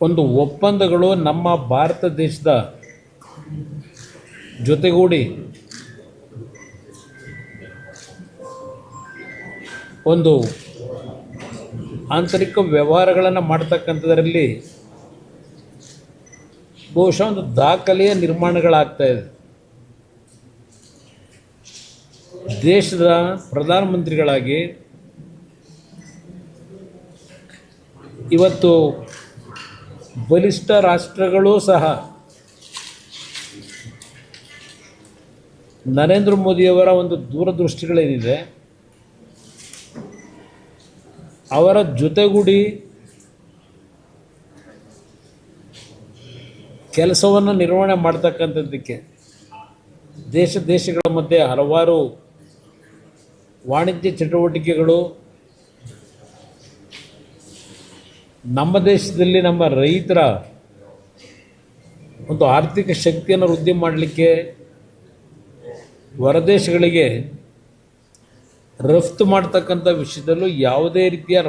ಒಂದು ಒಪ್ಪಂದಗಳು ನಮ್ಮ ಭಾರತ ದೇಶದ ಜೊತೆಗೂಡಿ ಒಂದು ಆಂತರಿಕ ವ್ಯವಹಾರಗಳನ್ನು ಮಾಡ್ತಕ್ಕಂಥದ್ರಲ್ಲಿ ಬಹುಶಃ ಒಂದು ದಾಖಲೆಯ ನಿರ್ಮಾಣಗಳಾಗ್ತಾಯಿದೆ. ದೇಶದ ಪ್ರಧಾನಮಂತ್ರಿಗಳಾಗಿ ಇವತ್ತು ಬಲಿಷ್ಠ ರಾಷ್ಟ್ರಗಳೂ ಸಹ ನರೇಂದ್ರ ಮೋದಿಯವರ ಒಂದು ದೂರದೃಷ್ಟಿಗಳೇನಿದೆ ಅವರ ಜೊತೆಗೂಡಿ ಕೆಲಸವನ್ನು ನಿರ್ವಹಣೆ ಮಾಡ್ತಕ್ಕಂಥದ್ದಕ್ಕೆ ದೇಶಗಳ ಮಧ್ಯೆ ಹಲವಾರು ವಾಣಿಜ್ಯ ಚಟುವಟಿಕೆಗಳು, ನಮ್ಮ ದೇಶದಲ್ಲಿ ನಮ್ಮ ರೈತರ ಒಂದು ಆರ್ಥಿಕ ಶಕ್ತಿಯನ್ನು ವೃದ್ಧಿ ಮಾಡಲಿಕ್ಕೆ ಹೊರದೇಶಗಳಿಗೆ ರಫ್ತು ಮಾಡ್ತಕ್ಕಂಥ ವಿಷಯದಲ್ಲೂ ಯಾವುದೇ ರೀತಿಯ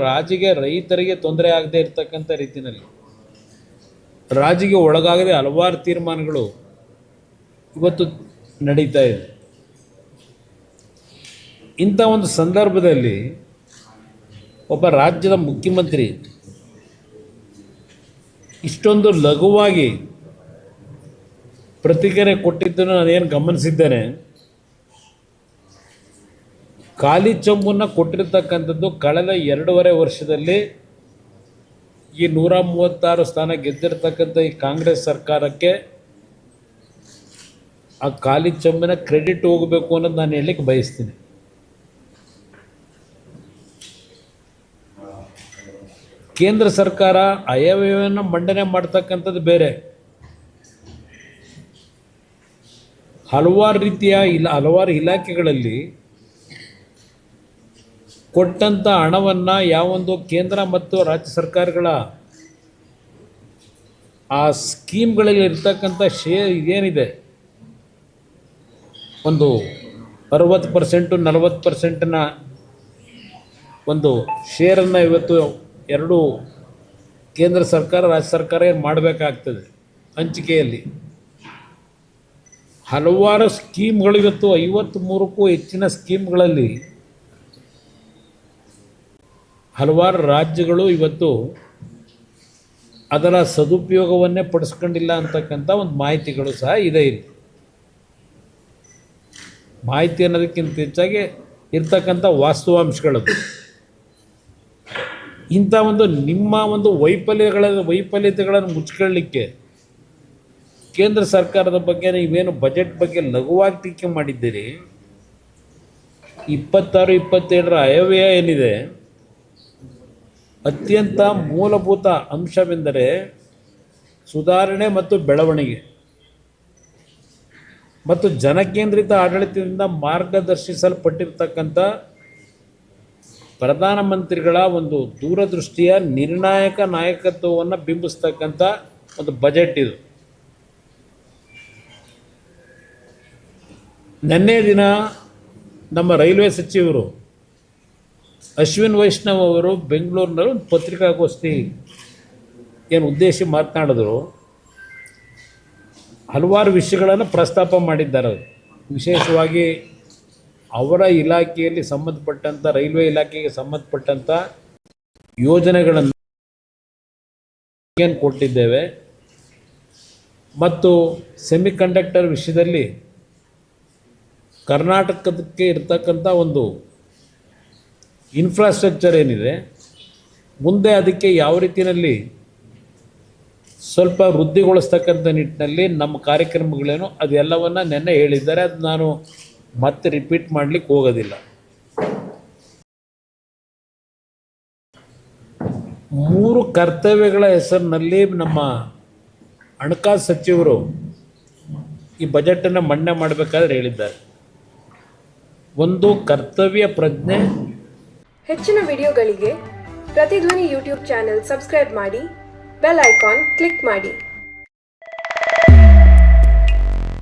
ರೈತರಿಗೆ ತೊಂದರೆ ಆಗದೆ ಇರತಕ್ಕಂಥ ರೀತಿಯಲ್ಲಿ ರಾಜಿಗೆ ಒಳಗಾಗದೆ ಹಲವಾರು ತೀರ್ಮಾನಗಳು ಇವತ್ತು ನಡೀತಾ ಇದೆ. ಇಂಥ ಒಂದು ಸಂದರ್ಭದಲ್ಲಿ ಒಬ್ಬ ರಾಜ್ಯದ ಮುಖ್ಯಮಂತ್ರಿ ಇಷ್ಟೊಂದು ಲಘುವಾಗಿ ಪ್ರತಿಕ್ರಿಯೆ ಕೊಟ್ಟಿದ್ದನ್ನು ನಾನೇನು ಗಮನಿಸಿದ್ದೇನೆ. ಖಾಲಿ ಚೊಂಬನ್ನು ಕೊಟ್ಟಿರ್ತಕ್ಕಂಥದ್ದು ಕಳೆದ 2.5 ವರ್ಷದಲ್ಲಿ ಈ 136 ಸ್ಥಾನ ಗೆದ್ದಿರ್ತಕ್ಕಂಥ ಈ ಕಾಂಗ್ರೆಸ್ ಸರ್ಕಾರಕ್ಕೆ ಆ ಖಾಲಿ ಚೊಂಬಿನ ಕ್ರೆಡಿಟ್ ಹೋಗಬೇಕು ಅನ್ನೋದು ನಾನು ಹೇಳಲಿಕ್ಕೆ ಬಯಸ್ತೀನಿ. ಕೇಂದ್ರ ಸರ್ಕಾರ ಆಯವ್ಯಯವನ್ನು ಮಂಡನೆ ಮಾಡ್ತಕ್ಕಂಥದ್ದು ಬೇರೆ, ಹಲವಾರು ಇಲಾಖೆಗಳಲ್ಲಿ ಕೊಟ್ಟಂಥ ಹಣವನ್ನು ಯಾವೊಂದು ಕೇಂದ್ರ ಮತ್ತು ರಾಜ್ಯ ಸರ್ಕಾರಗಳ ಆ ಸ್ಕೀಮ್ಗಳಲ್ಲಿ ಇರ್ತಕ್ಕಂಥ ಶೇರ್ ಏನಿದೆ, ಒಂದು 60% 40% ಒಂದು ಶೇರನ್ನು ಇವತ್ತು ಎರಡು ಕೇಂದ್ರ ಸರ್ಕಾರ ರಾಜ್ಯ ಸರ್ಕಾರ ಏನು ಮಾಡಬೇಕಾಗ್ತದೆ. ಹಂಚಿಕೆಯಲ್ಲಿ ಹಲವಾರು ಸ್ಕೀಮ್ಗಳು ಇವತ್ತು 53ಕ್ಕೂ ಹೆಚ್ಚಿನ ಸ್ಕೀಮ್ಗಳಲ್ಲಿ ಹಲವಾರು ರಾಜ್ಯಗಳು ಇವತ್ತು ಅದರ ಸದುಪಯೋಗವನ್ನೇ ಪಡಿಸ್ಕೊಂಡಿಲ್ಲ ಅಂತಕ್ಕಂಥ ಒಂದು ಮಾಹಿತಿಗಳು ಸಹ ಇದೆ. ಇಲ್ಲಿ ಮಾಹಿತಿ ಅನ್ನೋದಕ್ಕಿಂತ ಹೆಚ್ಚಾಗಿ ಇರ್ತಕ್ಕಂಥ ವಾಸ್ತವಾಂಶಗಳದು. ಇಂಥ ಒಂದು ನಿಮ್ಮ ಒಂದು ವೈಫಲ್ಯತೆಗಳನ್ನು ಮುಚ್ಕೊಳ್ಳಿಕ್ಕೆ ಕೇಂದ್ರ ಸರ್ಕಾರದ ಬಗ್ಗೆ ನೀವೇನು ಬಜೆಟ್ ಬಗ್ಗೆ ಲಘುವಾಗಿ ಟೀಕೆ ಮಾಡಿದ್ದೀರಿ, 26-27ರ ಆಯವ್ಯಯ ಏನಿದೆ ಅತ್ಯಂತ ಮೂಲಭೂತ ಅಂಶವೆಂದರೆ ಸುಧಾರಣೆ ಮತ್ತು ಬೆಳವಣಿಗೆ ಮತ್ತು ಜನಕೇಂದ್ರಿತ ಆಡಳಿತದಿಂದ ಮಾರ್ಗದರ್ಶಿಸಲ್ಪಟ್ಟಿರ್ತಕ್ಕಂಥ ಪ್ರಧಾನಮಂತ್ರಿಗಳ ಒಂದು ದೂರದೃಷ್ಟಿಯ ನಿರ್ಣಾಯಕ ನಾಯಕತ್ವವನ್ನು ಬಿಂಬಿಸ್ತಕ್ಕಂಥ ಒಂದು ಬಜೆಟ್ ಇದು. ನಿನ್ನೆ ದಿನ ನಮ್ಮ ರೈಲ್ವೆ ಸಚಿವರು ಅಶ್ವಿನ್ ವೈಷ್ಣವ್ ಅವರು ಬೆಂಗಳೂರಿನಲ್ಲಿ ಒಂದು ಪತ್ರಿಕಾಗೋಷ್ಠಿ ಏನು ಉದ್ದೇಶಿ ಮಾತನಾಡಿದ್ರು. ಹಲವಾರು ವಿಷಯಗಳನ್ನು ಪ್ರಸ್ತಾಪ ಮಾಡಿದ್ದಾರೆ. ವಿಶೇಷವಾಗಿ ಅವರ ಇಲಾಖೆಯಲ್ಲಿ ಸಂಬಂಧಪಟ್ಟಂಥ ರೈಲ್ವೆ ಇಲಾಖೆಗೆ ಸಂಬಂಧಪಟ್ಟಂಥ ಯೋಜನೆಗಳನ್ನು ಏನು ಕೊಟ್ಟಿದ್ದೇವೆ ಮತ್ತು ಸೆಮಿಕಂಡಕ್ಟರ್ ವಿಷಯದಲ್ಲಿ ಕರ್ನಾಟಕಕ್ಕೆ ಇರ್ತಕ್ಕಂಥ ಒಂದು ಇನ್ಫ್ರಾಸ್ಟ್ರಕ್ಚರ್ ಏನಿದೆ ಮುಂದೆ ಅದಕ್ಕೆ ಯಾವ ರೀತಿಯಲ್ಲಿ ಸ್ವಲ್ಪ ವೃದ್ಧಿಗೊಳಿಸ್ತಕ್ಕಂಥ ನಿಟ್ಟಿನಲ್ಲಿ ನಮ್ಮ ಕಾರ್ಯಕ್ರಮಗಳೇನು ಅದೆಲ್ಲವನ್ನು ನೆನ್ನೆ ಹೇಳಿದ್ದಾರೆ. ಅದು ನಾನು ಮತ್ತೆ ರಿಪೀಟ್ ಮಾಡಲಿಕ್ಕೆ ಹೋಗೋದಿಲ್ಲ. 3 ಕರ್ತವ್ಯಗಳ ಹೆಸರಿನಲ್ಲಿ ನಮ್ಮ ಹಣಕಾಸು ಸಚಿವರು ಈ ಬಜೆಟನ್ನು ಮಂಡನೆ ಮಾಡಬೇಕಾದ್ರೆ ಹೇಳಿದ್ದಾರೆ. ಒಂದು ಕರ್ತವ್ಯ ಪ್ರಜ್ಞೆ. ಹೆಚ್ಚಿನ ವಿಡಿಯೋಗಳಿಗೆ ಪ್ರತಿಧ್ವನಿ ಯೂಟ್ಯೂಬ್ ಚಾನೆಲ್ ಸಬ್ಸ್ಕ್ರೈಬ್ ಮಾಡಿ, ಬೆಲ್ ಐಕಾನ್ ಕ್ಲಿಕ್ ಮಾಡಿ.